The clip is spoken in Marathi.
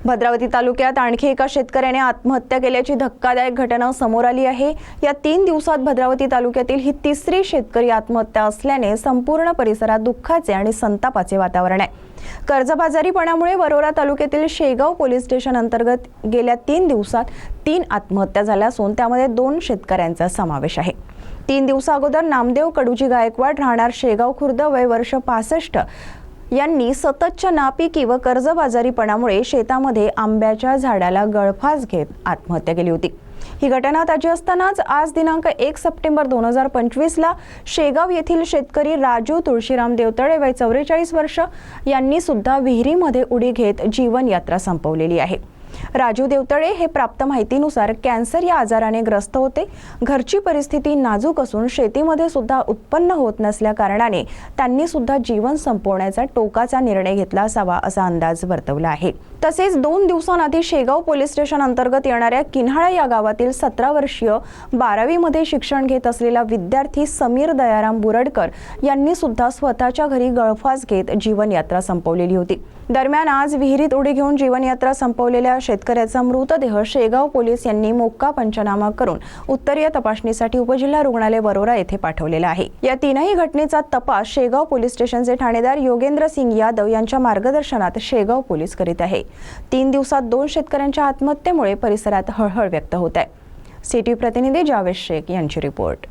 भद्रावती तालुक्यात आणखी एका शेतकऱ्याने आत्महत्या केल्याची धक्कादायक घटना समोर आली आहे। या 3 दिवसात भद्रावती तालुक्यातील ही तिसरी शेतकरी आत्महत्या असल्याने संपूर्ण परिसरात दुःखाचे आणि संतापाचे वातावरण आहे। कर्जबाजारीपणामुळे वरोरा तालुक्यातील शेगाव पोलीस स्टेशन अंतर्गत गेल्या 3 दिवसात 3 आत्महत्या झाल्या असून त्यामध्ये 2 शेतकऱ्यांचा समावेश आहे। 3 दिवसा अगोदर नामदेव कडूजी गायकवाड राहणार शेगाव खुर्द वय वर्ष 65 यांनी सततच्या नापिकी व कर्जबाजारीपणामुळे शेतामध्ये आंब्याच्या झाडाला गळफास घेत आत्महत्या केली होती। ही घटना ताजी असतानाच आज दिनांक 1 सप्टेंबर 2025 ला शेगाव येथील शेतकरी राजू तुळशीराम देवतळे वय 44 वर्ष यांनी सुद्धा विहिरीमध्ये उडी घेत जीवन यात्रा संपवलेली आहे। राजू देवतळे हे प्राप्त माहितीनुसार कॅन्सर या आजाराने ग्रस्त होते। घरची परिस्थिती नाजूक असून शेतीमध्ये सुद्धा उत्पन्न होत नसल्या कारणाने त्यांनी सुद्धा जीवन संपवण्याचा टोकाचा निर्णय घेतला असावा असा अंदाज वर्तवला आहे। तसेच 2 दिवसांआधी शेगाव पोलीस स्टेशन अंतर्गत येणाऱ्या किन्हाळा या गावातील 17 वर्षीय 12वी मध्ये शिक्षण घेत असलेला विद्यार्थी समीर दयाराम बुरडकर यांनी सुद्धा स्वतःच्या घरी गळफास घेत जीवन यात्रा संपवलेली होती। दरम्यान आज विहिरीत उडी घेऊन जीवन यात्रा संपवलेल्या शेतकऱ्याचा मृतदेह शेगाव पोलीस यांनी मोक्का पंचनामा करून उत्तरीय तपासणीसाठी उपजिल्हा रुग्णालय वरोरा येथे पाठवलेला आहे। या 3ही घटनेचा तपास शेगाव पोलीस स्टेशनचे ठाणेदार योगेंद्र सिंग यादव यांच्या मार्गदर्शनात शेगाव पोलीस करीत आहे। 3 दिवसात 2 शेतकऱ्यांच्या आत्महत्येमुळे परिसरात हळहळ व्यक्त होत आहे। सिटी प्रतिनिधी जावेद शेख यांची रिपोर्ट।